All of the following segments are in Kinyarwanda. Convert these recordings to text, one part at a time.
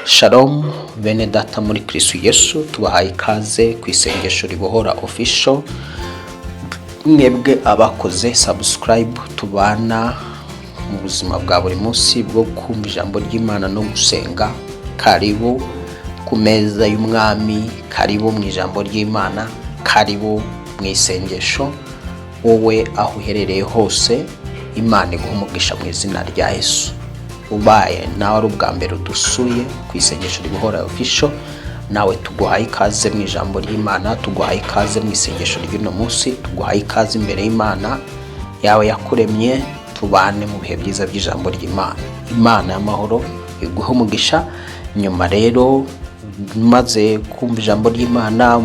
Shalom bene data muri Kristo Yesu, tubahaye ikaze ku isengesho ribohora official. Mwebwe abakoze subscribe tubana mu buzima bwa buri munsi bwo kumva ijambo ry'Imana no gusenga, karibu ku meza y'umwami, karibu mu ijambo ry'Imana, karibu mu isengesho. Wowe aho uherereye hose, Imana iguhe umugisha mu izina rya Yesu. Ubaye nawe ari ubwa mbere udusuye ku isengesho ribohora official, nawe tuguhaye ikaze mu ijambo ry'Imana, tuguhaye ikaze mu isengesho ry'uno munsi, tuguhaye ikaze imbere y'Imana yawe yakuremye. Tubane mu bihe byiza by'ijambo ry'Imana. Imana y'amahoro iguhe umugisha. Nyuma rero maze kumva ijambo ry'Imana,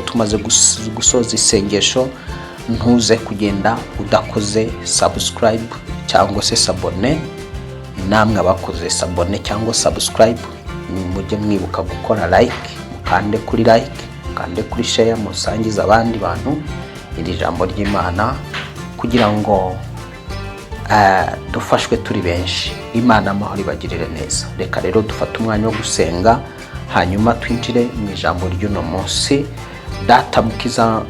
tumaze gusoza isengesho, ntuze kugenda udakoze subscribe cyangwa se sabone. Namwe abakoze sabone cyangwa subscribe, mujye mwibuka gukora like, mukande kuri like, mukande kuri share, musangiza abandi bantu iri jambo ry'Imana kugira ngo dufashwe turi benshi. Imana amahoro ibagirire neza. Reka rero dufate umwanya wo gusenga, hanyuma twinjire mu ijambo ry'uno munsi. Data mukiza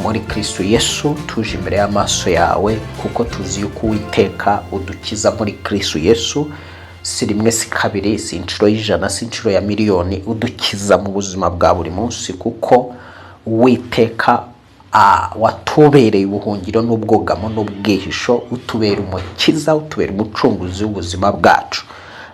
muri Kristo Yesu, tuje imbere y'amaso yawe kuko tuzi yuko Uwiteka udukiza muri Kristo Yesu. Si rimwe si kabiri, si inshuro y'ijana, si inshuro ya miliyoni, udukiza mu buzima bwa buri munsi kuko Uwiteka watubereye ubuhungiro n'ubwogamo n'ubwihisho, utubera umukiza, utubera umucunguzi w'ubuzima bwacu.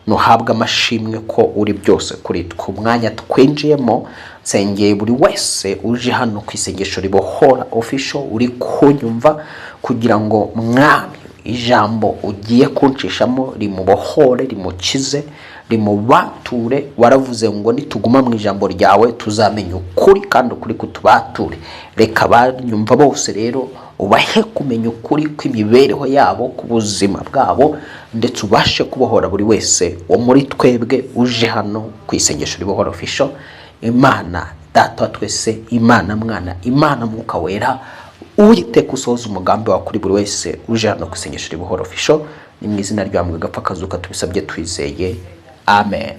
Nuhabwa amashimwe ko uri byose kuri twe. Umwanya twinjiyemo, nsengeye buri wese uje hano ku isengesho ribohora official, uri kunyumva, kugira ngo mwami ijambo ugiye kunshishamo rimubohore, rimukize, rimubature. Waravuze ngo nituguma mu ijambo ryawe tuzamenya ukuri, kandi ukuri kutubature. Reka banyumva bose rero ubahe kumenya ukuri kw'imibereho yabo, ku buzima bwabo, ndetse ubashe kubohora buri wese wo muri twebwe uje hano ku isengesho ribohora official. Imana Data wa twese, Imana Mwana, Imana Mwuka Wera, Uwiteka usohoza umugambi wawe kuri buri wese uje hano ku isengesho ribohora official. Ni mu izina rya Mwuka gapfa kazuka tubisabye twizeye, amen.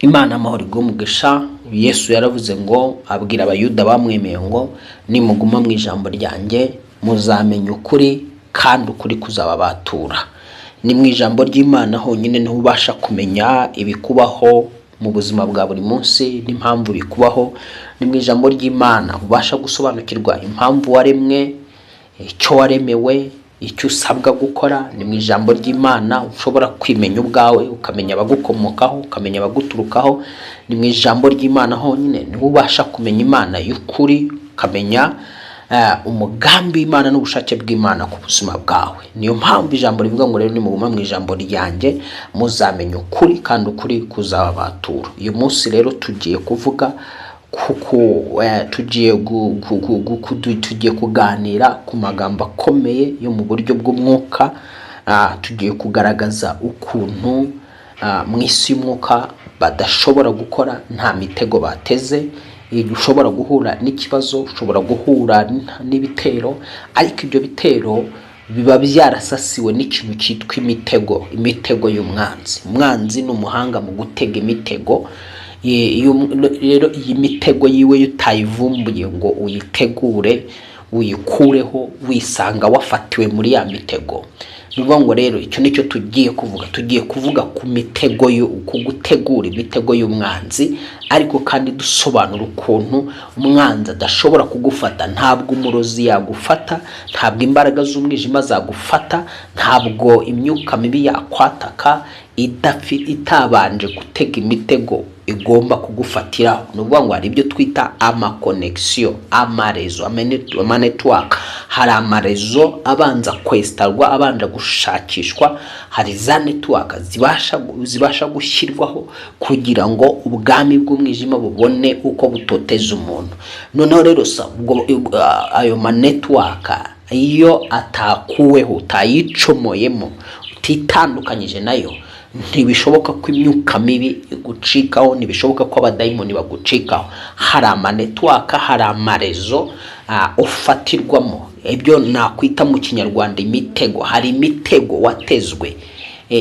Imana amahoro iguhe umugisha. Yesu yaravuze ngo, abwira abayuda bamwemeye ngo, nimuguma mu ijambo ryanjye muzamenya ukuri, kandi ukuri kuzababatura. Ni mu ijambo ry'Imana honyine niho ubasha kumenya ibikubaho mu buzima bwa buri munsi n'impamvu bikubaho. Ni mu ijambo ry'Imana ubasha gusobanukirwa impamvu waremwe, icyo waremewe, icyo usabwa gukora. Ni mu ijambo ry'Imana ushobora kwimenya ubwawe, ukamenya abagukomokaho, ukamenya abaguturukaho. Ni mu ijambo ry'Imana honyine niho ubasha kumenya Imana y'ukuri, ukamenya umugambi w'Imana n'ubushake bw'Imana ku buzima bwawe. Niyo mpamvu ijambo rivuga ngo rero nimuguma mu ijambo ryanjye muzamenya ukuri, kandi ukuri kuzababatura. Uyu munsi rero tugiye kuvuga tugiye kuganira ku magambo akomeye yo mu buryo bw'umwuka. Tugiye kugaragaza ukuntu mu isi y'umwuka badashobora gukora, nta mitego bateze. Ushobora guhura n'ikibazo, ushobora guhura n'ibitero, ariko ibyo bitero biba byarasasiwe n'ikintu cyitwa imitego y'umwanzi. Umwanzi ni umuhanga mu gutega imitego. Rero iyi mitego yiwe utayivumbuye ngo uyitegure, uyikureho, wisanga wafatiwe muri ya mitego. Nuvuga ngo rero icyo nicyo tugiye kuvuga ku mitego ku gutegura imitego y'umwanzi, ariko kandi dusobanura ukuntu umwanzi adashobora kugufata. Ntabwo umurozi yagufata, ntabwo imbaraga z'umwijima zagufata, ntabwo imyuka mibi yakwataka itabanje gutega imitego igomba kugufatiraho. Nuvuga ngo hari ibyo twita amakonexio, amarezo, amanetwork. Hari amarezo abanza kwestarwa, abanza gushakishwa. Hari za network zibasha gushyirwaho kugira ngo ubwami bw'umwijima bubone uko butoteza umuntu. Noneho rero ayo manetwork iyo atakuweho, utayicomoyemo, utitandukanyije nayo, ntibishoboka ko imyuka mibi igucikaho, ntibishoboka ko abadayimoni bagucikaho. Hari amanetwork, hari amarezo ufatirwamo. Ibyo nakwita mu Kinyarwanda imitego. Hari imitego watezwe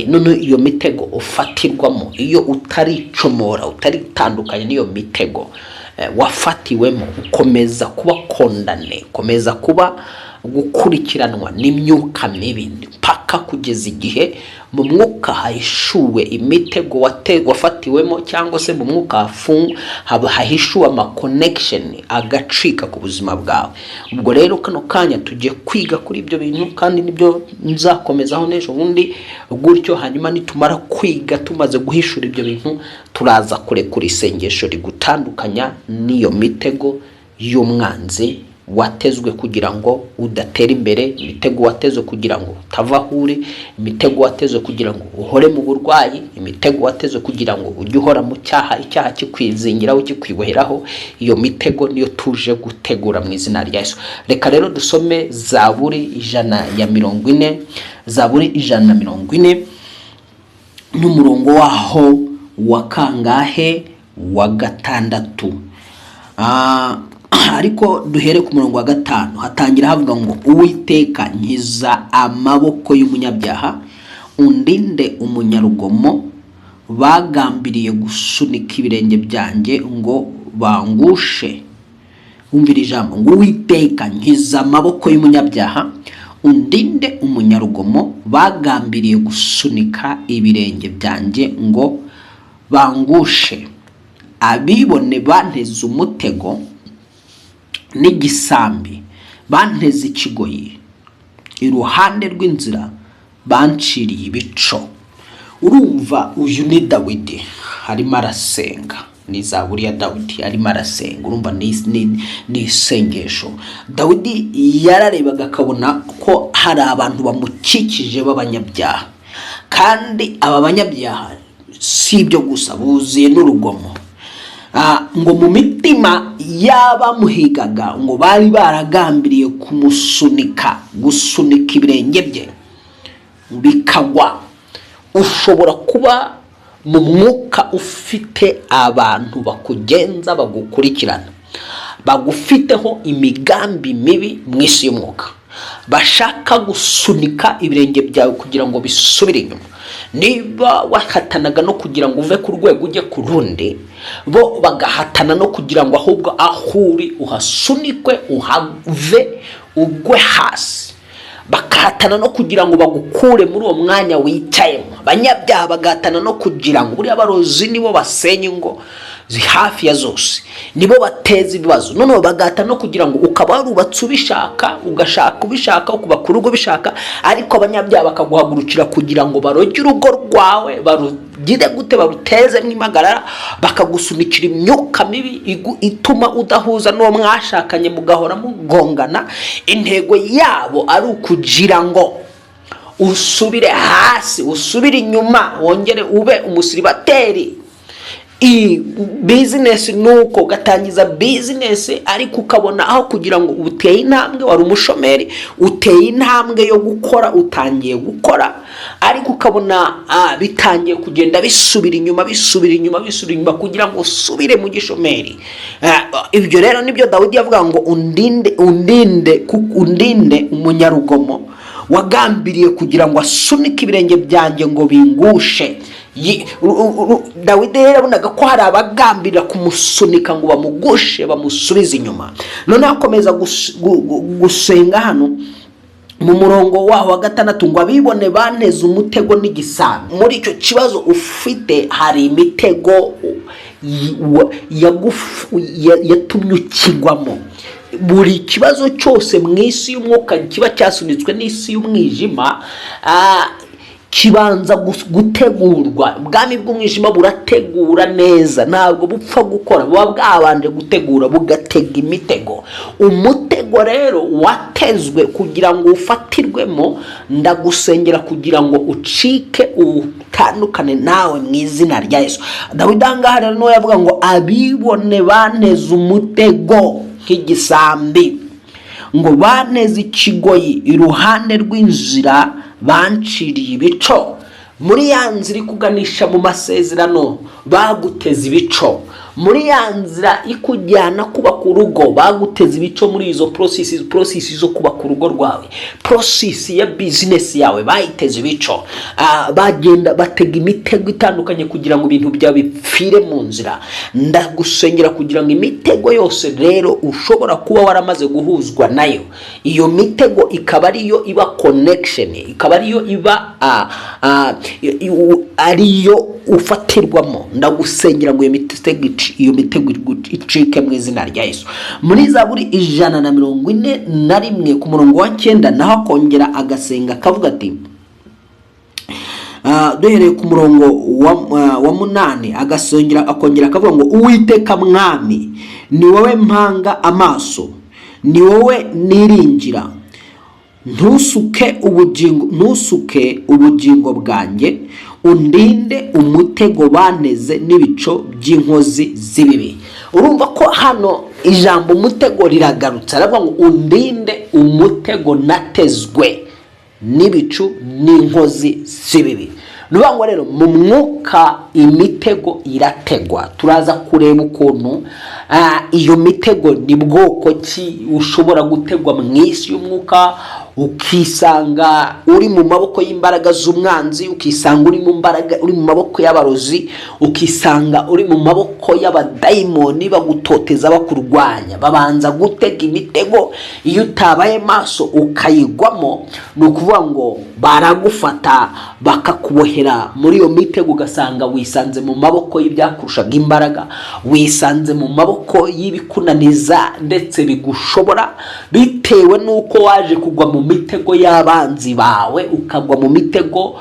none iyo mitego ufatirwamo iyo utaricomora utaritandukanye n'iyo mitego wafatiwemo, ukomeza kuba kondane, ukomeza kuba gukurikiranwa n'imyuka mibi mpaka kugeza igihe mu mwuka hahishuwe imitego wafatiwemo, cyangwa se mu mwuka hahishuwe ama connection agacika ku buzima bwawe. Ubwo rero kano kanya tugiye kwiga kuri ibyo bintu, kandi nibyo nzakomezaho n'ejo bundi gutyo. Hanyuma nitumara kwiga tumaze guhishura ibyo bintu, turaza kurekura isengesho rigutandukanya n'iyo mitego y'umwanzi watezwe kugira ngo udatera imbere, imitego watezwe kugira ngo utava hure, imitego watezwe kugira ngo uhore mu burwayi, imitego watezwe kugira ngo ujye uhora mu cyaha, icyaha kikwizingiraho kikwiboheraho. Iyo mitego niyo tuje gutegura mu izina rya Yesu. Reka rero dusome Zaburi 140, Zaburi 140 n'umurongo waho wa kangahe? Wa 6. Ariko duhere ku murongo wa 5. Hatangira havuga ngo Uwiteka nkiza amaboko y'umunyabyaha, undinde umunyarugomo, bagambiriye gusunika ibirenge byanjye ngo bangushe. Umvira ijambo ngo Uwiteka nkiza amaboko y'umunyabyaha, undinde umunyarugomo, bagambiriye gusunika ibirenge byanjye ngo bangushe. Abibone banteze umutego n'igisambi, banteze ikigoyi, iruhande rw'inzira banciriye ibico. Urumva uyu ni Dawidi harimo arasenga, ni Zaburi ya Dawidi arimo arasenga. Urumva ni isengesho. Dawidi yararebaga akabona ko hari abantu bamukikije b'abanyabyaha, kandi aba banyabyaha si ibyo gusa, buzuye n'urugomo. Ngo mu mitima y'abamuhigaga ngo bari baragambiriye gusunika ibirenge bye bikagwa. Ushobora kuba mu mwuka ufite abantu bakugenza, bagukurikirana, bagufiteho imigambi mibi mu isi y'umwuka, bashaka gusunika ibirenge byawe kugira ngo bisubire inyuma. Niba wahatanaga no kugira ngo uve ku rwego ujye ku rundi, bo bagahatana no kugira ngo ahubwo ahuri uhasunikwe, uhave, ugwe hasi. Bakahatana no kugira ngo bagukure muri uwo mwanya wicayemo. Abanyabyaha bagahatana no kugira ngo, buriya abarozi nibo basenya ingo hafi ya zose, nibo bateza ibibazo. None bagata no kugira ngo ukaba warubatse ubishaka, ugashaka ubishaka, ukubaka urugo bishaka, ariko abanyabyaha bakaguhagurukira kugira ngo baroge urugo rwawe, barugire gute, baruteze mw'impagarara, bakagusunikira imyuka mibi ituma udahuza n'uwo mwashakanye, mugahora mugongana. Intego yabo ari ukugira ngo usubire hasi, usubire inyuma, wongere ube umusiribateri. Business nuko gatangiza business, ariko ukabona aho kugira ngo uteye intambwe, wari umushomeri, uteye intambwe yo gukora, utangiye gukora, ariko ukabona bitangiye kugenda bisubira inyuma kugira ngo usubire mu gishomeri. Ibyo rero nibyo Dawidi yavuga ngo undinde umunyarugomo, wagambiriye kugira ngo asunike ibirenge byanjye ngo bingushe. Dawidi yarabonaga ko hari abagambira kumusunika ngo bamugushe, bamusubize inyuma. None akomeza gusenga hano mu murongo waho wa 6 ngo abibone banteze umutego n'igisambi. Muri icyo kibazo ufite hari imitego yatumye ukigwamo. Buri kibazo cyose mu isi y'umwuka kiba cyasunitswe n'isi y'umwijima, kibanza gutegurwa. Ubwami bw'umwijima burategura neza, ntabwo bupfa gukora, buba bwabanje gutegura, bugatega imitego. Umutego rero watezwe kugira ngo ufatirwemo, ndagusengera kugira ngo ucike, utandukane nawe mu izina rya Yesu. Dawidi ahangaha rero niwe yavuga ngo abibone banteze umutego nk'igisambi, ngo banteze ikigoyi, iruhande rw'inzira banciriye ibico. Muri ya nzira ikuganisha mu masezerano baguteze ibico, muri ya nzira ikujyana kubaka urugo baguteza ibico muri izo processes zo kubaka urugo rwawe, process ya business yawe bayiteze ibico, bagenda batega imitego itandukanye kugira ngo ibintu byawe bipfire mu nzira. Ndagusengera kugira ngo imitego yose rero ushobora kuba waramaze guhuzwa nayo, iyo mitego ikaba ariyo iba connection, ikaba ariyo iba ariyo ufatirwamo. Ndagusengera ngo iyo mitego icike mu izina rya Yesu. Muri Zaburi 141 ku murongo wa 9 naho akongera agasenga akavuga ati, duhereye ku murongo wa 8 agasongera akongera akavuga ngo Uwiteka mwami ni wowe mpanga amaso, ni wowe niringira, ntusuke ubugingo bwanjye, undinde umutego baneze n'ibico by'inkozi z'ibibi. Urumva ko hano ijambo umutego riragarutse, aravuga ngo undinde umutego natezwe n'ibicu n'inkozi z'ibibi. Nubango rero mu mwuka imitego irategwa. Turaza kureba ukuntu iyo mitego ni bwoko ki ushobora gutegwa mu isi y'umwuka, ukisanga uri mu maboko y'imbaraga z'umwanzi, ukisanga uri mu maboko y'abarozi, ukisanga uri mu maboko y'abadayimoni bagutoteza bakurwanya. Babanza gutega imitego, iyo utabaye maso ukayigwamo, ni ukuvuga ngo baragufata bakakubohera muri iyo mitego, ugasanga wisanze mu maboko y'ibyakurushaga imbaraga, wisanze mu maboko y'ibikunaniza ndetse bigushobora, bitewe nuko waje kugwa mu mitego y'abanzi bawe, ukagwa mu mitego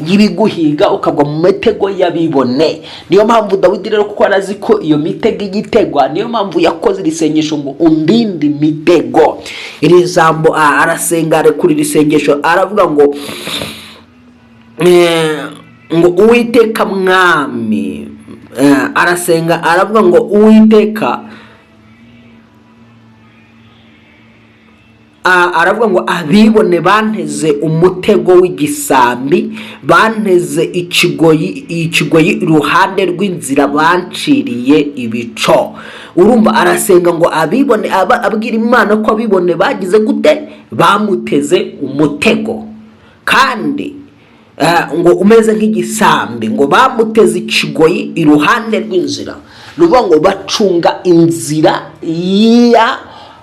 y'ibiguhiga, ukagwa mu mitego y'abibone. Niyo mpamvu Dawidi rero kuko arazi ko iyo mitego igitegwa, niyo mpamvu yakoze irisengesho ngo undinde imitego. Iri jambo arasenga kuri irisengesho aravuga ngo Uwiteka mwami, arasenga aravuga ngo Uwiteka, aravuga ngo abibone banteze umutego w'igisambi, banteze ikigoyi iruhande rw'inzira, banciriye ibico. Urumva arasenga ngo abibone, abwira Imana ko abibone bagize gute, bamuteze umutego kandi ngo umeze nk'igisambi, ngo bamuteze ikigoyi iruhande rw'inzira. Nuvuga ngo bacunga inzira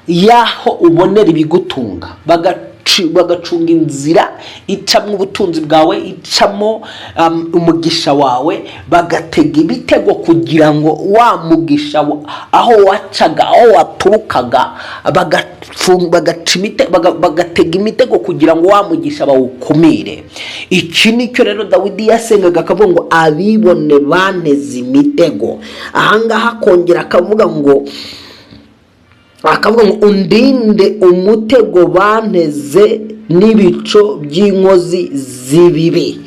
yaho ubonera ibigutunga, bagacunga inzira icamo ubutunzi bwawe, icamo umugisha wawe, bagatega ibitego kugira ngo wa mugisha aho wacaga, aho waturukaga, bagatega imitego kugira ngo wa mugisha bawukumire. Iki nicyo rero Dawidi yasengaga akavuga ngo abibone banteze imitego. Ahangaha akongera akavuga ngo undinde umutego banteze n'ibico by'inkozi z'ibibi.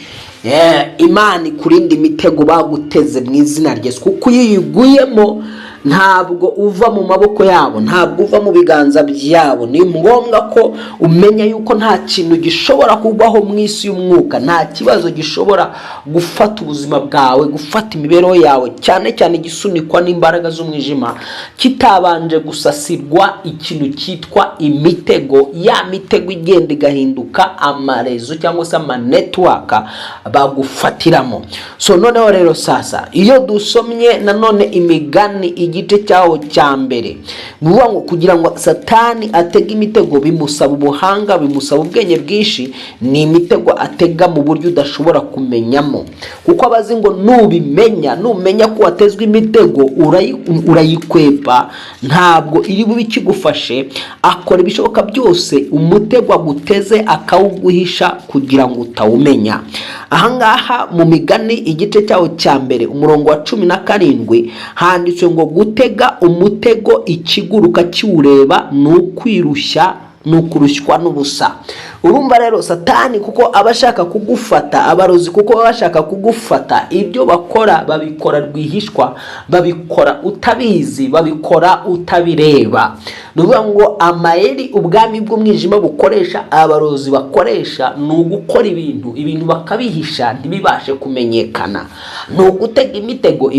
Imana ikurinde imitego baguteze mu izina rya Yesu, kuko iyo uyiguyemo ntabwo uva mu maboko yabo, ntabwo uva mu biganza byabo. Ni ngombwa ko umenya yuko nta kintu gishobora kubaho mu isi y'umwuka, nta kibazo gishobora gufata ubuzima bwawe, gufata imibereho yawe, cyane cyane gisunikwa n'imbaraga z'umwijima, kitabanje gusasirwa ikintu cyitwa imitego. Ya mitego igenda igahinduka amarezo cyangwa se network bagufatiramo. So noneho rero sasa iyo dusomye nanone Imigani igice cyaho cya mbere, nuvuga ngo kugira ngo Satani atega imitego bimusaba ubuhanga, bimusaba ubwenge bwinshi. Ni imitego atega mu buryo udashobora kumenyamo, kuko abazi ngo numenya ko watezwe imitego urayikwepa, ntabwo iri bube ikigufashe. Akora ibishoboka byose umutego aguteze akawuguhisha kugira ngo utawumenya. Ahangaha mu Migani igice cyaho cya mbere umurongo wa 17 handitswe ngo gutega umutego ikiguruka kiwureba nukurushywa n'ubusa. urumva rero satani kuko abashaka kugufata, abarozi kuko bashaka kugufata, ibyo bakora babikora rwihishwa, babikora utabizi, babikora utabireba. Nuvuga ngo amayeri ubwami bw'umwijima bukoresha, abarozi bakoresha, ni ugukora ibintu bakabihisha ntibibashe kumenyekana. Ni ugutega imitego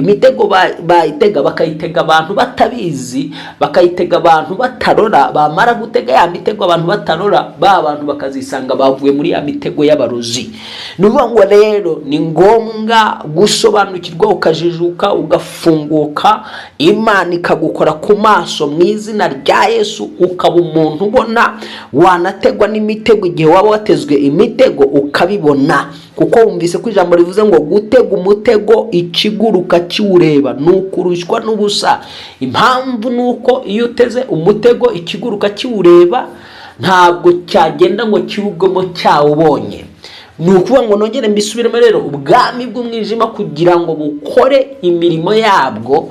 bayitega bakayitega abantu batabizi, bakayitega abantu batarora, bamara gutega ya mitego abantu batarora, ba bantu bakazisanga bavuye muri ya mitego y'abarozi. Nuvuga ngo rero ni ngombwa gusobanukirwa, ukajijuka, ugafunguka, Imana ikagukora ku maso mu izina rya Yesu, ukaba umuntu ubona, wanategwa n'imitego igihe waba watezwe imitego ukabibona. Kuko wumvise ko ijambo rivuze ngo gutega umutego ikiguruka kiwureba nukurushywa n'ubusa. Impamvu nuko iyo uteze umutego ikiguruka kiwureba ntabwo cyagenda ngo kiwugwemo cyawubonye. Nukuvuga ngo nongere mbisubiremo rero, ubwami bw'umwijima kugira ngo bukore imirimo yabwo,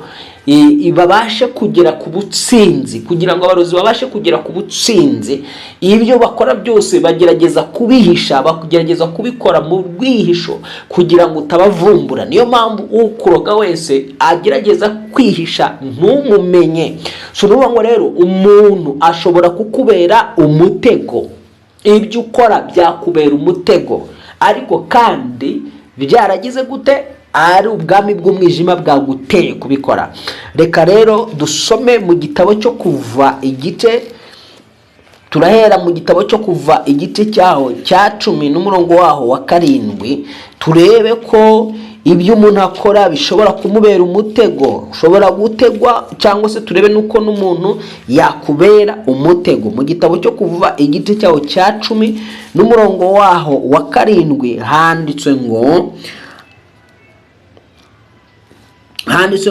babashe kugera ku butsinzi, kugira ngo abarozi babashe kugera ku butsinzi, ibyo bakora byose bagerageza kubihisha, bagerageza kubikora mu rwihisho kugira ngo utabavumbura. Niyo mpamvu ukuroga wese agerageza kwihisha ntumumenye. So nuvuga ngo rero umuntu ashobora kukubera umutego, ibyo ukora byakubera umutego, ariko kandi byaragize gute? Ari ubwami bw'umwijima bwaguteye kubikora. Reka rero dusome mu gitabo cyo Kuva igice, turahera mu gitabo cyo Kuva igice cyaho cya 10 n'umurongo waho wa 7, turebe ko ibyo umuntu akora bishobora kumubera umutego, ushobora gutegwa, cyangwa se turebe nuko n'umuntu yakubera umutego. Mu gitabo cyo Kuva igice cyaho cya 10 n'umurongo waho wa 7 handitswe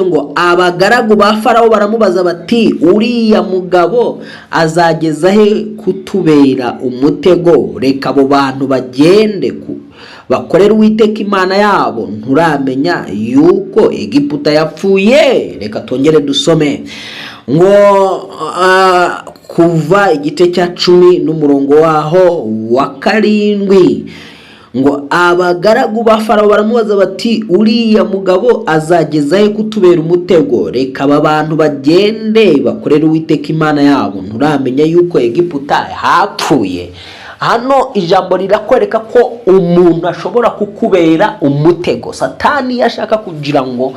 ngo abagaragu ba Farawo baramubaza bati, uriya mugabo azageza he kutubera umutego? Reka abo bantu bagende bakorera Uwiteka Imana yabo, nturamenya yuko Egiputa yapfuye? Reka tongere dusome ngo Kuva igice cya 10 n'umurongo waho wa 7 ngo abagaragu ba Farawo baramubaza bati, uriya mugabo azageza he kutubera umutego? Reka aba bantu bagende bakorera Uwiteka Imana yabo, nturamenya yuko Egiputa hapfuye. Hano ijambo rirakwereka ko umuntu ashobora kukubera umutego. Satani yashaka kugira ngo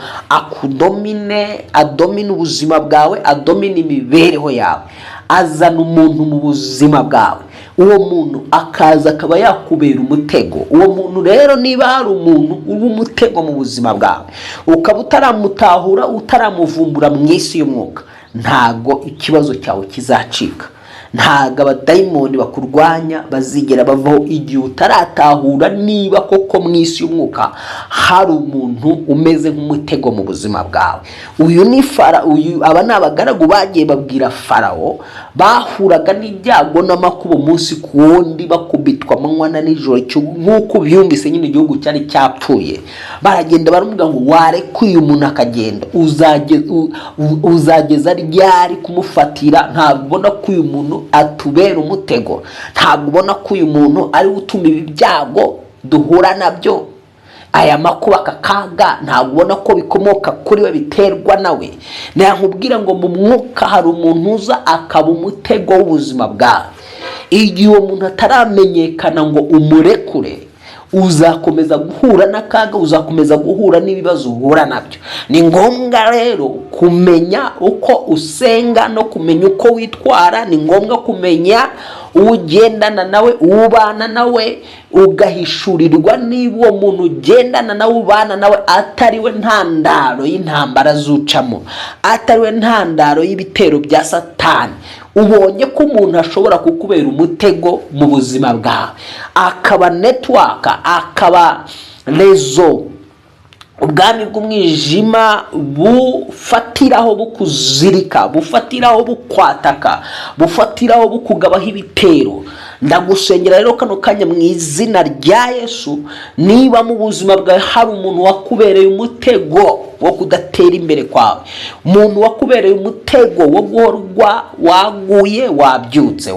adomine ubuzima bwawe, adomine imibereho yawe, azana umuntu mu buzima bwawe, uwo muntu akaza akaba yakubera umutego. Uwo muntu rero niba hari umuntu uba umutego mu buzima bwawe, ukaba utaramutahura, utaramuvumbura mu isi y'umwuka, ntago ikibazo cyawe kizacika. Ntago abadayimoni bakurwanya bazigera bavaho igihe utaratahura niba koko mu isi y'umwuka hari umuntu umeze nk'umutego mu buzima bwawe. Aba ni abagaragu bagiye babwira Farawo, bahuraga n'ibyago n'amakuba umunsi ku wundi, bakubitwa amanywa na nijoro nk'uko byumvise nyine igihugu cyari cyapfuye. Baragenda baramubwira ngo warekuye umuntu akagenda, uzageza ryari kumufatira? Ntabwo ubona ko uyu muntu atubera umutego? Ntabwo ubona ko uyu muntu ari utuma ibi byago duhura nabyo, aya makuba akakaga? Ntabwo ubona ko bikomoka kuri we, biterwa nawe? Nkubwira ngo mu mwuka hari umuntu uza akaba umutego w'ubuzima bwawe. Igihe uwo muntu ataramenyekana ngo umurekure, uzakomeza guhura n'akaga, uzakomeza guhura n'ibibazo uhura nabyo. Ni ngombwa rero kumenya uko usenga no kumenya uko witwara. Ni ngombwa kumenya ugendana nawe, ubana nawe, ugahishurirwa niba uwo muntu ugendana nawe, ubana nawe atariwe ntandaro y'intambara zucamo, atariwe ntandaro y'ibitero bya Satani. Ubonye ko umuntu ashobora kukubera umutego mu buzima bwawe, akaba network, akaba rezo, ubwami bw'umwijima bufatiraho bukuzirika, bufatiraho bukwataka, bufatiraho bukugabaho ibitero. ndagusengera rero kano kanya mu izina rya Yesu, niba mu buzima bwawe hari umuntu wakubereye umutego wo kudatera imbere kwawe, umuntu wakubereye umutego wo guhorwa waguye wabyutse,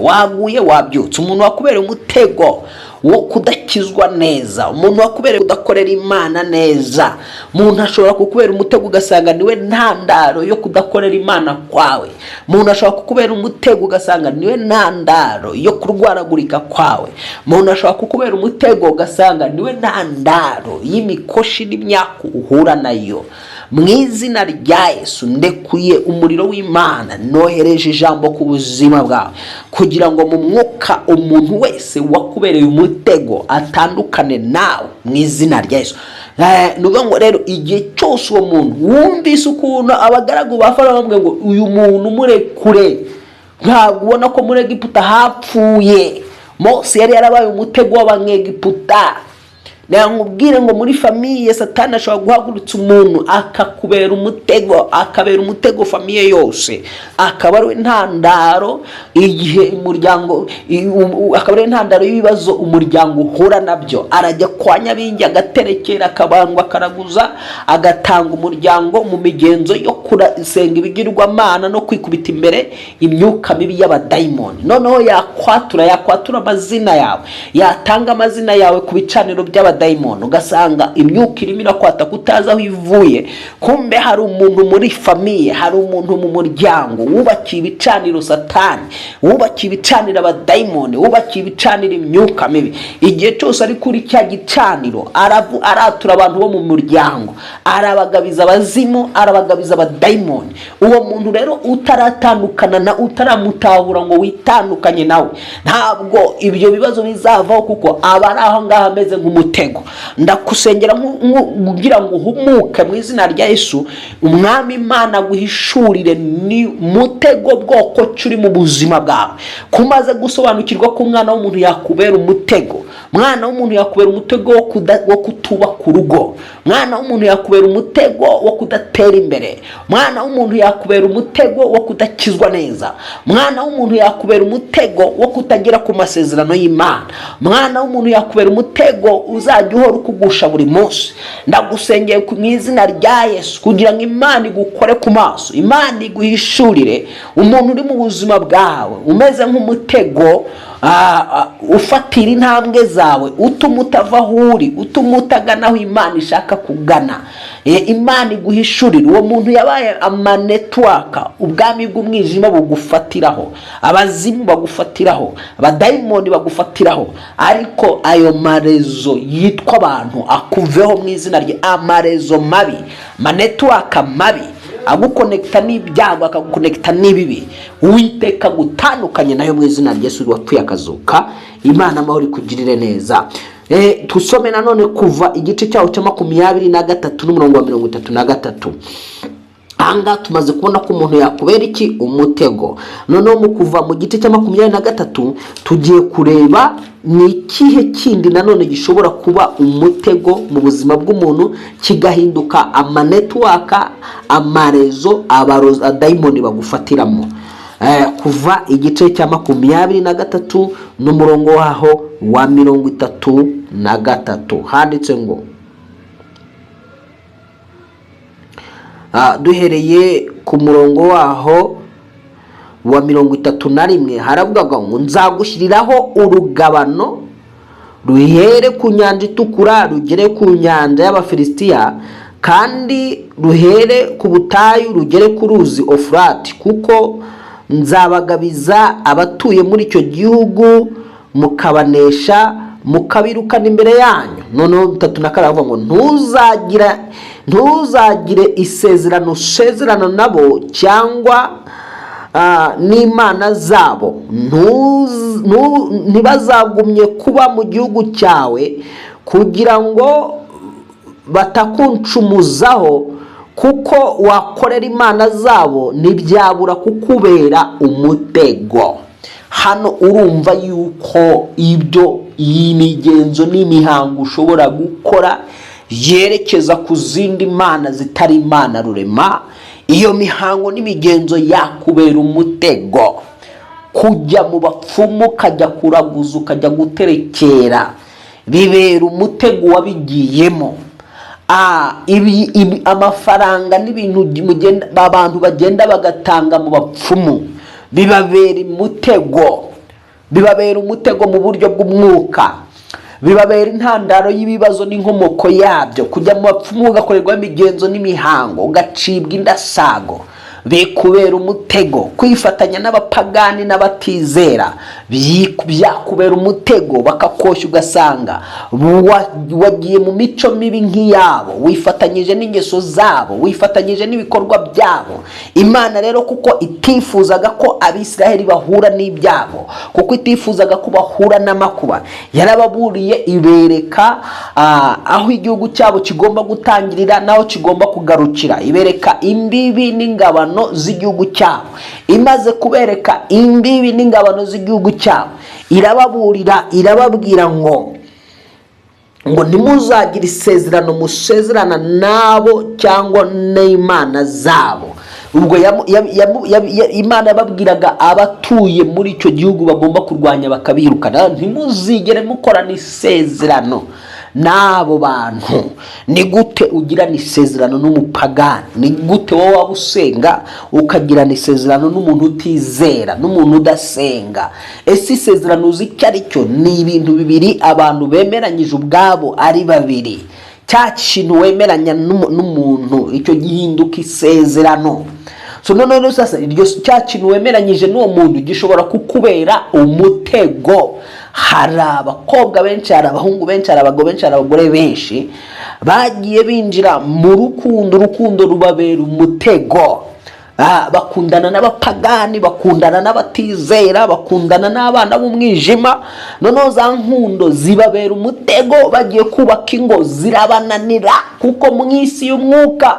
umuntu wakubereye umutego wo kudakizwa neza, umuntu wakubereye kudakorera Imana neza, umuntu ashobora kukubera umutego ugasanga niwe ntandaro yo kudakorera Imana kwawe, umuntu ashobora kukubera umutego ugasanga niwe ntandaro yo kurwaragurika kwawe, umuntu ashobora kukubera umutego ugasanga niwe ntandaro y'imikoshi n'imyaka uhura nayo. Mu izina rya Yesu ndekuye umuriro w'Imana, nohereje ijambo ku buzima bwawe kugira ngo mu mwuka umuntu wese wakubereye umutego atandukane nawe mu izina rya Yesu. Nuvuga ngo rero igihe cyose uwo muntu wumvise ukuntu abagaragu ba Farawo bamwe ngo uyu muntu murekure, ntabwo ubona ko muri Egiputa hapfuye. Mose yari yarabaye umutego w'Abanyegiputa. Nkubwire ngo muri famiye Satani ashobora guhagurutsa umuntu akakubera umutego, akabera umutego famiye yose, akaba ari ntandaro igihe umuryango, akaba ari ntandaro y'ibibazo umuryango uhura nabyo. Arajya kwa Nyabingi agaterekera, akabangwa, akaraguza, agatanga umuryango mu migenzo yo kusenga ibigirwamana no kwikubita imbere imyuka mibi y'abadayimoni. Noneho yakwatura amazina yawe, yatanga amazina yawe ku bicaniro by'abadayimoni, ugasanga imyuka irimo irakwata kutaza aho ivuye. Kumbe hari umuntu muri famiye, hari umuntu mu muryango wubakiye ibicaniro Satani, wubakiye ibicaniro abadayimoni, wubakiye ibicaniro imyuka mibi. Igihe cyose ari kuri cya gicaniro aratura abantu bo mu muryango, arabagabiza abazimu, arabagabiza abadayimoni. Uwo muntu rero utaratandukana na utaramutahura ngo witandukanye nawe, ntabwo ibyo bibazo bizavaho, kuko aba ari aho ngaho ameze nk'umutego. Ndakusengera kugira ngo uhumuke mu izina rya Yesu, Umwami Imana guhishurire ni mutego bwoko cyuri mu buzima bwawe. Kumaze gusobanukirwa ko umwana w'umuntu yakubera umutego, mwana w'umuntu yakubera umutego wo kutuba ku rugo, mwana w'umuntu yakubera umutego wo kudatera imbere, mwana w'umuntu yakubera umutego wo kudakizwa neza, mwana w'umuntu yakubera umutego wo kutagera ku masezerano y'Imana, mwana w'umuntu yakubera umutego uzajya uhora ukugusha buri munsi. Ndagusengeye mu izina rya Yesu kugira ngo Imana igukore ku maso, Imana iguhishurire umuntu uri mu buzima bwawe umeze nk'umutego ufatira intambwe zawe, utuma utava aho uri, utuma utagana aho Imana ishaka kugana. Imana iguhishurire uwo muntu yabaye amanetwaka, ubwami bw'umwijima bugufatiraho, abazimu bagufatiraho, abadayimoni bagufatiraho, ariko ayo marezo yitwa abantu akuveho mu izina rye. Amarezo mabi, manetwaka mabi agukonekta n'ibyago, akagukonekta n'ibibi, Uwiteka gutandukanye nayo mu izina rya Yesu wapfuye akazuka. Imana amahoro ikugirire neza. Tusome nanone Kuva igice cyawo cya 23 n'umurongo wa 33. Anga tumaze kubona ko umuntu yakubera iki umutego. Noneho mu Kuva mu gice cya 23 tugiye kureba ni ikihe kindi nanone gishobora kuba umutego mu buzima bw'umuntu kigahinduka amanetwaka, amarezo, abadayimoni bagufatiramo. Kuva igice cya 23 n'umurongo waho wa 33 handitse ngo, duhereye ku murongo waho wa 31 haravuga ngo nzagushyiriraho urugabano ruhere ku nyanja itukura rugere ku nyanja y'Abafilisitiya, kandi ruhere ku butayu rugere ku ruzi Ofurati, kuko nzabagabiza abatuye muri icyo gihugu mukabanesha, mukabirukana imbere yanyu. Noneho 34 avuga ngo ntuzagire isezerano nabo cyangwa n'imana zabo, ntibazagumye kuba mu gihugu cyawe kugira ngo batakuncumuzaho, kuko wakorera imana zabo ntibyabura kukubera umutego. Hano urumva yuko iyi migenzo n'imihango ushobora gukora yerekeza ku zindi mana zitari Imana rurema, iyo mihango n'imigenzo yakubera umutego. kujya mu bapfumu ukajya kuraguza ukajya guterekera bibera umutego wabigiyemo. Amafaranga n'ibintu abantu bagenda bagatanga mu bapfumu bibabera umutego mu buryo bw'umwuka, bibabera intandaro y'ibibazo n'inkomoko yabyo. Kujya mu bapfumu ugakorerwa imigenzo n'imihango ugacibwa indasago bikubera umutego. Kwifatanya n'abapagani n'abatizera byakubera umutego, bakakoshya ugasanga wagiye mu mico mibi nk'iyabo, wifatanyije n'ingeso zabo, wifatanyije n'ibikorwa byabo. Imana rero kuko itifuzaga ko Abisiraheli bahura n'ibyago, kuko itifuzaga ko bahura n'amakuba, yarababuriye ibereka aho igihugu cyabo kigomba gutangirira naho kigomba kugarukira. Ibereka imbibi n'ingabano z'igihugu cyabo. Imaze kubereka imbibi n'ingabano z'igihugu cyabo, irababurira, irababwira ngo ntimuzagire isezerano musezerana nabo cyangwa n'imana zabo. Ubwo Imana yababwiraga abatuye muri icyo gihugu bagomba kurwanya bakabirukana. Ntimuzigere mukorana isezerano n'abo bantu. Ni gute ugirana isezerano n'umupagani? Ni gute wowe waba usenga ukagirana isezerano n'umuntu utizera, n'umuntu udasenga? Ese isezerano uzi icyo ari cyo? Ni ibintu bibiri abantu bemeranyije ubwabo ari babiri. Cya kintu wemeranya n'umuntu icyo gihinduka isezerano. None sasa cya kintu wemeranyije n'uwo muntu gishobora kukubera umutego. Hari abakobwa benshi, hari abahungu benshi, hari abagabo benshi, hari abagore benshi bagiye binjira mu urukundo rubabera umutego. Bakundana n'abapagani, bakundana n'abatizera, bakundana n'abana b'umwijima. Noneho za nkundo zibabera umutego, bagiye kubaka ingo zirabananira, kuko mu isi y'umwuka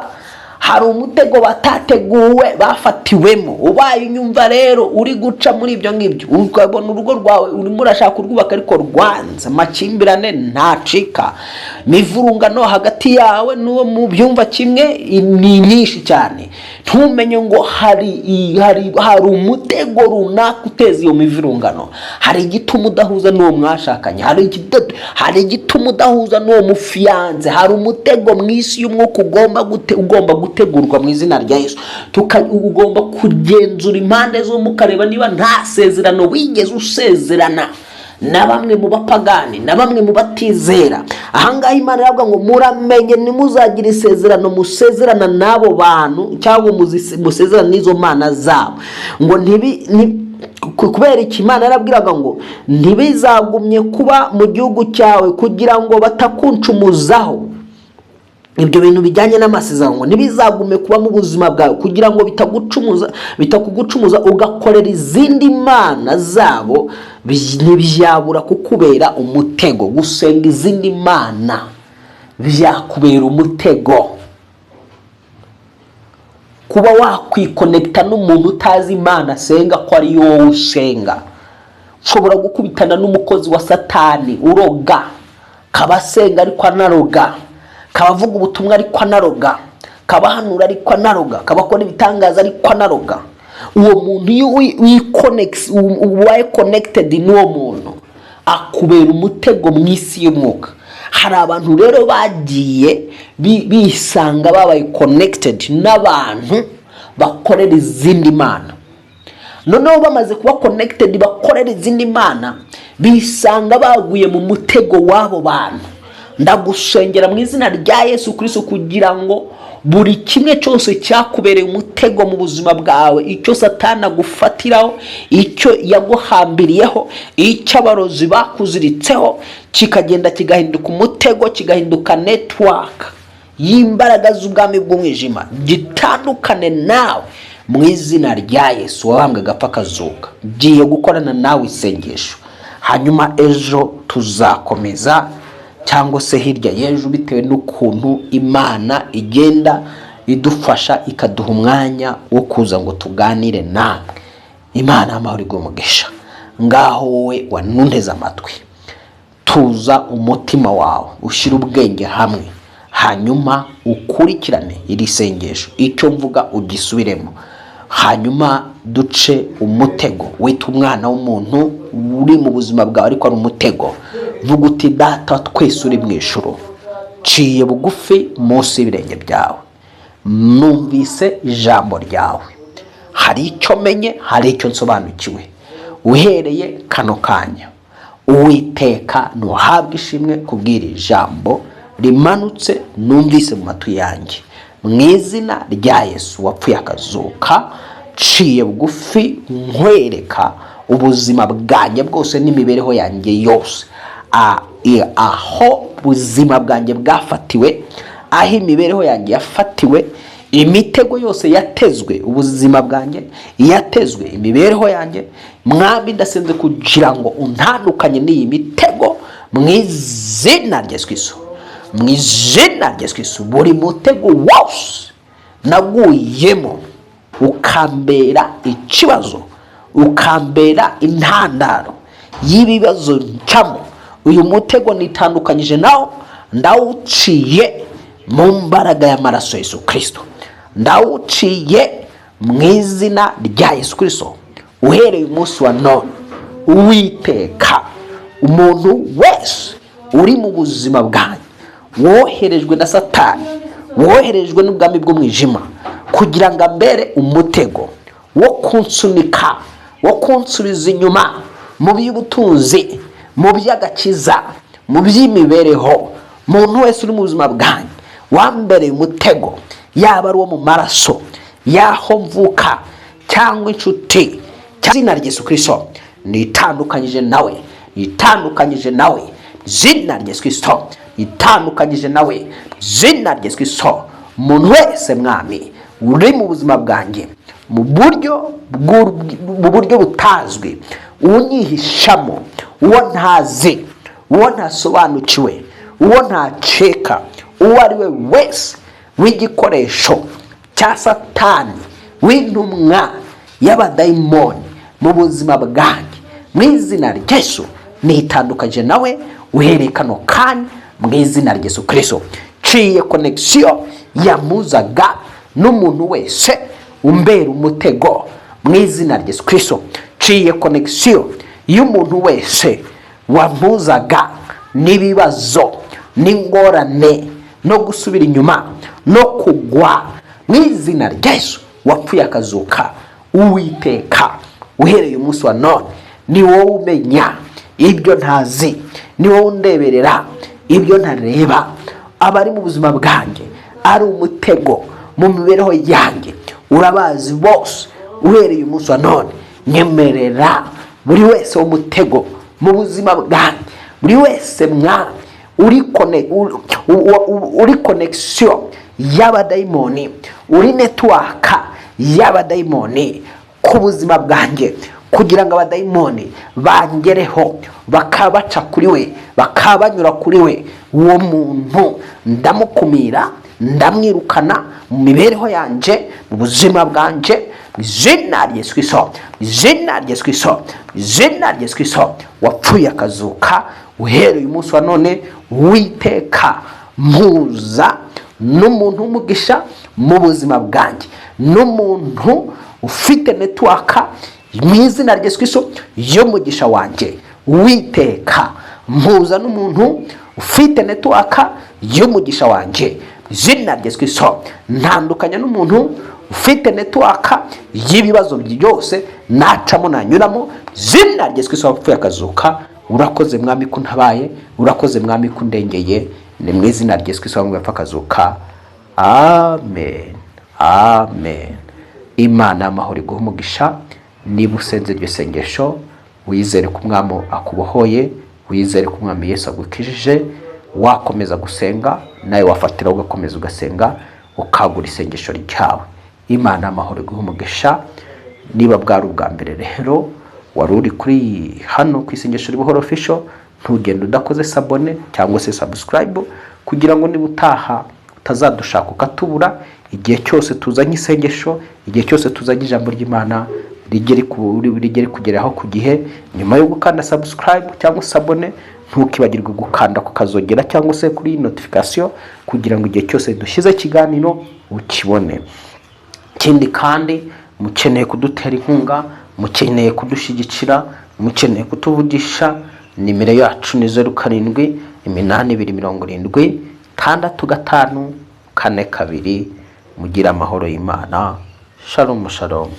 hari umutego batateguwe bafatiwemo. Ubaye unyumva rero uri guca muri ibyo ngibyo, ukabona urugo rwawe urimo urashaka kurwubaka ariko rwanze, amakimbirane ntacika, mivurungano hagati yawe n'uwo mu byumva kimwe ni nyinshi cyane, ntumenye ngo hari umutego runaka uteza iyo mivurungano. Hari igituma udahuza n'uwo mwashakanye, hari igituma udahuza n'uwo mufiyanze. Hari umutego mu isi y'umwuka ugomba gutegurwa mu izina rya Yesu. Ugomba kugenzura impande zo mukareba niba nta sezerano wigeze usezerana na bamwe mu bapagani, na bamwe mu batizera. Ahangaha Imana iravuga ngo muramenye ntimuzagire isezerano musezerana n'abo bantu cyangwa musezerana n'izo mana zabo. Ngo kubera iki Imana yarabwiraga ngo ntibizagumye kuba mu gihugu cyawe kugira ngo batakuncumuzaho. Ibyo bintu bijyanye n'amasezerano ntibizagume kuba mu buzima bwawe kugira ngo bitakugucumuza ugakorera izindi mana zabo. Ntibyabura kukubera umutego. Gusenga izindi mana byakubera umutego. Kuba wakwikonekta n'umuntu utazi Imana asenga ko ari wowe usenga, ushobora gukubitana n'umukozi wa Satani uroga, kabasenga ariko anaroga, kabavuga ubutumwa ariko anaroga, kabahanura ariko anaroga, kabakora ibitangaza ariko anaroga. Uwo muntu iyo ubaye connected n'uwo muntu akubera umutego mu isi y'umwuka. Hari abantu rero bagiye bisanga babaye connected n'abantu bakorera izindi mana. Noneho bamaze kuba connected bakorera izindi mana, bisanga baguye mu mutego w'abo bantu. Ndagusengera mu izina rya Yesu Kristo kugira ngo buri kimwe cyose cyakubereye umutego mu buzima bwawe, icyo Satani agufatiraho, icyo yaguhambiriyeho, icyo abarozi bakuziritseho, kikagenda kigahinduka umutego, kigahinduka network y'imbaraga z'ubwami bw'umwijima, gitandukane nawe mu izina rya Yesu wabambwe agapfa kazuka. Giye gukorana nawe isengesho, hanyuma ejo tuzakomeza cyangwa se hirya y'ejo bitewe n'ukuntu Imana igenda idufasha ikaduha umwanya wo kuza ngo tuganire namwe. Imana amahoro igumugisha. Ngaho wowe wanunteze amatwi, tuza umutima wawe, ushyira ubwenge hamwe, hanyuma ukurikirane iri sengesho, icyo mvuga ugisubiremo, hanyuma duce umutego wita umwana w'umuntu uri mu buzima bwawe ariko ari umutego. Vuga uti Data twese uri mu ijuru, ciye bugufi munsi y'ibirenge byawe, numvise ijambo ryawe, hari icyo menye, hari icyo nsobanukiwe. Uhereye kano kanya Uwiteka ntuhabwe ishimwe kubwira ijambo rimanutse numvise mu matwi yanjye, mu izina rya Yesu wapfuye akazuka. Ciye bugufi nkwereka ubuzima bwanjye bwose n'imibereho yanjye yose, aho ubuzima bwanjye bwafatiwe, aho imibereho yanjye yafatiwe, imitego yose yatezwe ubuzima bwanjye, yatezwe imibereho yanjye. Mwami, ndasenze kugira ngo untandukanye n'iyi mitego mu izina rya Yesu Kristo, mu izina rya Yesu Kristo. Buri mutego wose naguyemo ukambera ikibazo, ukambera intandaro y'ibibazo ncamo, uyu mutego nitandukanyije nawo, ndawuciye mu mbaraga y'amaraso Yesu Kristo, ndawuciye mu izina rya Yesu Kristo. Uhereye umunsi wa none Uwiteka, umuntu wese uri mu buzima bwanjye woherejwe na Satani, woherejwe n'ubwami bw'umwijima kugira ngo ambere umutego wo kunsunika, wo kunsubiza inyuma mu by'ubutunzi, mu by'agakiza, mu by'imibereho. Umuntu wese uri mu buzima bwanjye wambereye umutego, yaba ari uwo mu maraso, yaho mvuka cyangwa inshuti, izina rya Yesu Kristo nitandukanyije nawe, nitandukanyije nawe, izina rya Yesu Kristo nitandukanyije nawe, izina rya Yesu Kristo. Umuntu wese Mwami uri mu buzima bwanjye mu buryo butazwi, unyihishamo, uwo ntazi, uwo ntasobanukiwe, uwo ntaceka, uwo ari we wese w'igikoresho cya Satani, w'intumwa y'abadayimoni mu buzima bwanjye, mu izina rya Yesu nitandukanyije nawe. Uhereye kano kanya mu izina rya Yesu Kristo, ciye connection yamuzaga n'umuntu wese umbera umutego mu izina rya Yesu Kristo. Ciye connection y'umuntu wese wamuzaga n'ibibazo, n'ingorane, no gusubira inyuma, no kugwa, mu izina rya Yesu wapfuye akazuka. Uwiteka, uhereye umunsi wa none ni wowe umenya ibyo ntazi, ni wowe undeberera ibyo ntareba. Abari mu buzima bwanjye ari umutego mu mibereho yanjye urabazi bose. Uhereye umunsi wa none nyemerera buri wese w'umutego mu buzima bwanjye, buri wese Mwami uri connection y'abadayimoni, uri network y'abadayimoni ku buzima bwanjye, kugira ngo abadayimoni bangereho, bakabaca kuri we, bakabanyura kuri we. Uwo muntu ndamukumira, ndamwirukana mu mibereho yanjye, mu buzima bwanjye, mu izina rya Yesu Kristo, mu izina rya Yesu Kristo, mu izina rya Yesu Kristo wapfuye akazuka. Uhereye umunsi wa none Uwiteka, mpuza n'umuntu w'umugisha mu buzima bwanjye, n'umuntu ufite network mu izina rya Yesu Kristo y'umugisha wanjye. Uwiteka, mpuza n'umuntu ufite network y'umugisha wanjye, izina rya Yesu Kristo. Ntandukanya n'umuntu ufite network y'ibibazo byose nacamo nanyuramo, izina rya Yesu Kristo wapfuye akazuka. Urakoze Mwami kuntabaye, urakoze Mwami kundengeye, ni mu izina rya Yesu Kristo wapfuye akazuka. Amen, amen. Imana y'amahoro iguhe umugisha. Niba usenze iryo sengesho, wizere ko Umwami akubohoye, wizere ko Umwami Yesu agukijije, wakomeza gusenga, nawe wafatira ugakomeza ugasenga, ukagura isengesho ryawe. Imana y'amahoro iguhe umugisha. Niba bwari ubwa mbere rero wari uri kuri hano ku isengesho Ribohora Official, ntugende udakoze sabone cyangwa se subscribe, kugira ngo niba utaha utazadushaka ukatubura. Igihe cyose tuzanye isengesho, igihe cyose tuzanye ijambo ry'Imana, rigere kugeraho ku gihe. Nyuma yo gukanda subscribe cyangwa sabone, ntukibagirwe gukanda ku kazogera cyangwa se kuri notification, kugira ngo igihe cyose dushyize ikiganiro ukibone. Ikindi kandi mukeneye kudutera inkunga, mukeneye kudushyigikira, mukeneye kutuvugisha, nimero yacu ni 078270 652 mugira amahoro y'Imana. Shalom shalom.